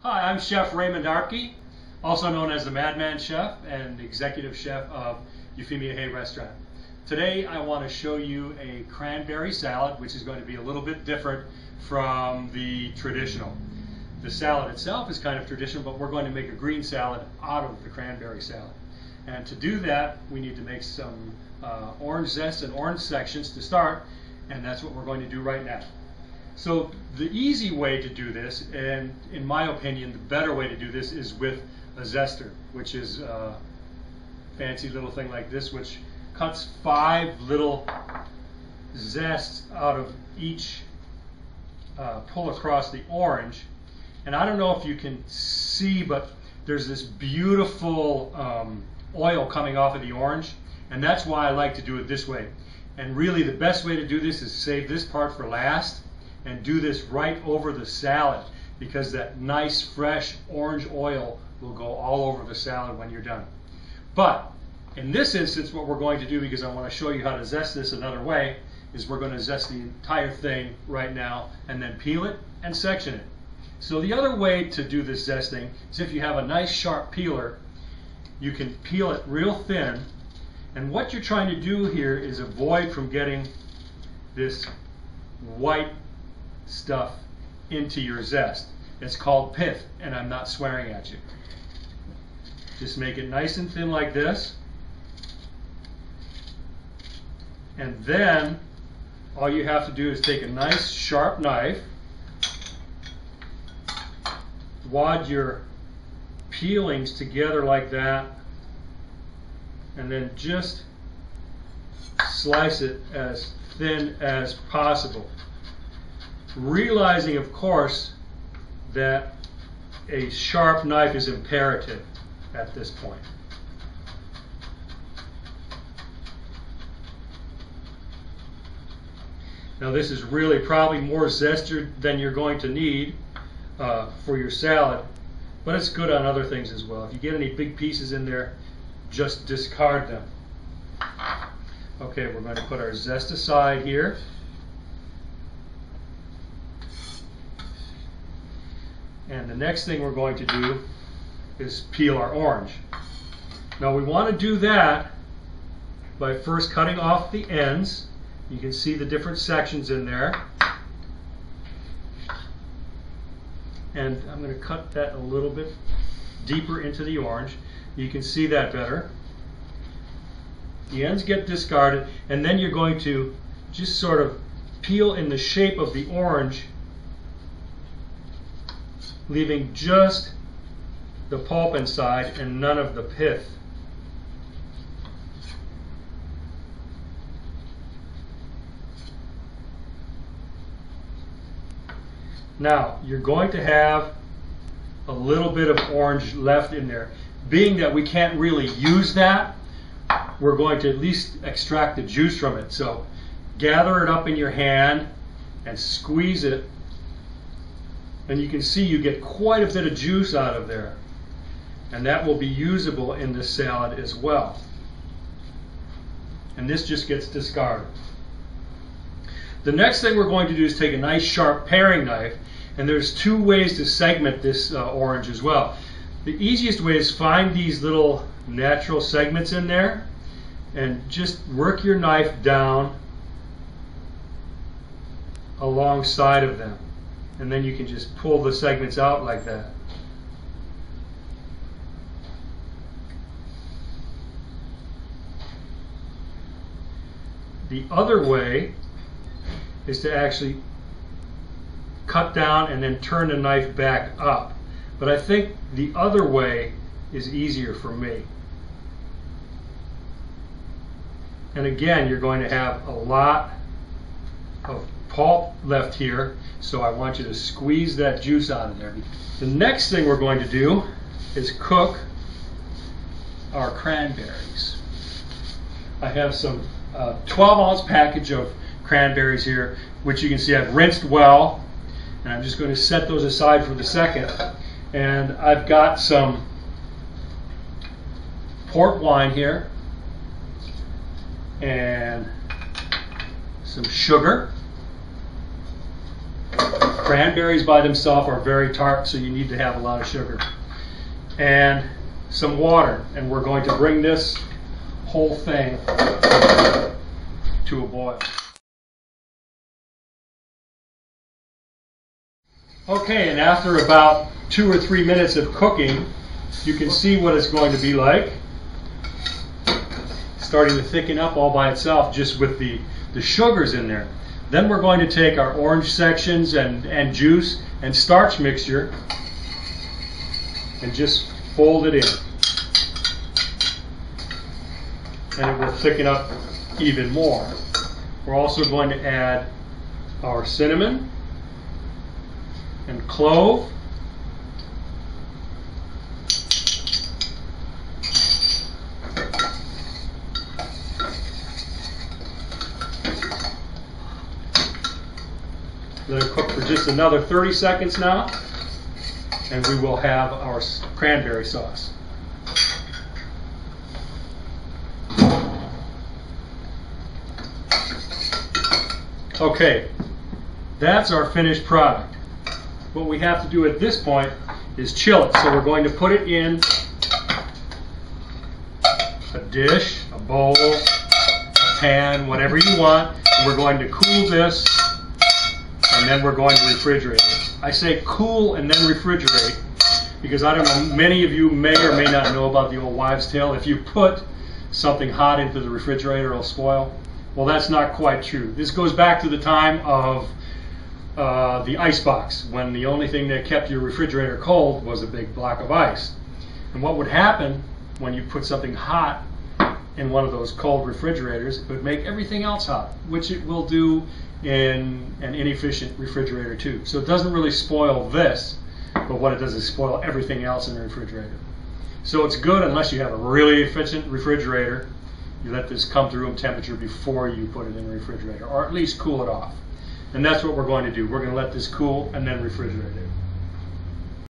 Hi, I'm Chef Raymond Arpke, also known as the Madman Chef and Executive Chef of Euphemia Haye Restaurant. Today I want to show you a cranberry salad, which is going to be a little bit different from the traditional. The salad itself is kind of traditional, but we're going to make a green salad out of the cranberry salad. And to do that, we need to make some orange zest and orange sections to start, and that's what we're going to do right now. So the easy way to do this, and in my opinion the better way to do this, is with a zester, which is a fancy little thing like this, which cuts 5 little zests out of each pull across the orange. And I don't know if you can see, but there's this beautiful oil coming off of the orange, and that's why I like to do it this way. And really the best way to do this is save this part for last and do this right over the salad, because that nice fresh orange oil will go all over the salad when you're done. But in this instance, what we're going to do, because I want to show you how to zest this another way, is we're going to zest the entire thing right now and then peel it and section it. So the other way to do this zesting is if you have a nice sharp peeler, you can peel it real thin, and what you're trying to do here is avoid from getting this white stuff into your zest. It's called pith, and I'm not swearing at you. Just make it nice and thin like this, and then all you have to do is take a nice sharp knife, wad your peelings together like that, and then just slice it as thin as possible. Realizing, of course, that a sharp knife is imperative at this point. Now this is really probably more zester than you're going to need for your salad, but it's good on other things as well. If you get any big pieces in there, just discard them. Okay, we're going to put our zest aside here. And the next thing we're going to do is peel our orange. Now we want to do that by first cutting off the ends. You can see the different sections in there. And I'm going to cut that a little bit deeper into the orange. You can see that better. The ends get discarded, and then you're going to just sort of peel in the shape of the orange, leaving just the pulp inside and none of the pith. Now, you're going to have a little bit of orange left in there. Being that we can't really use that, we're going to at least extract the juice from it. So gather it up in your hand and squeeze it, and you can see you get quite a bit of juice out of there, and that will be usable in this salad as well. And this just gets discarded. The next thing we're going to do is take a nice sharp paring knife, and there's 2 ways to segment this orange as well. The easiest way is find these little natural segments in there and just work your knife down alongside of them, and then you can just pull the segments out like that. The other way is to actually cut down and then turn the knife back up. But I think the other way is easier for me. And again, you're going to have a lot of pulp left here, so I want you to squeeze that juice out of there. The next thing we're going to do is cook our cranberries. I have some 12-ounce package of cranberries here, which you can see I've rinsed well, and I'm just going to set those aside for the second. And I've got some port wine here and some sugar, Cranberries by themselves are very tart, so you need to have a lot of sugar. And some water, and we're going to bring this whole thing to a boil. Okay, and after about 2 or 3 minutes of cooking, you can see what it's going to be like. Starting to thicken up all by itself just with the sugars in there. Then we're going to take our orange sections and juice and starch mixture and just fold it in. And it will thicken up even more. We're also going to add our cinnamon and clove. Let it cook for just another 30 seconds now, and we will have our cranberry sauce. Okay, that's our finished product. What we have to do at this point is chill it. So we're going to put it in a dish, a bowl, a pan, whatever you want. We're going to cool this, and then we're going to refrigerate it. I say cool and then refrigerate because I don't know, many of you may or may not know about the old wives' tale. If you put something hot into the refrigerator, it'll spoil. Well, that's not quite true. This goes back to the time of the ice box, when the only thing that kept your refrigerator cold was a big block of ice. And what would happen when you put something hot in one of those cold refrigerators, it would make everything else hot, which it will do in an inefficient refrigerator too. So it doesn't really spoil this, but what it does is spoil everything else in the refrigerator. So it's good unless you have a really efficient refrigerator. You let this come to room temperature before you put it in the refrigerator, or at least cool it off. And that's what we're going to do. We're going to let this cool and then refrigerate it.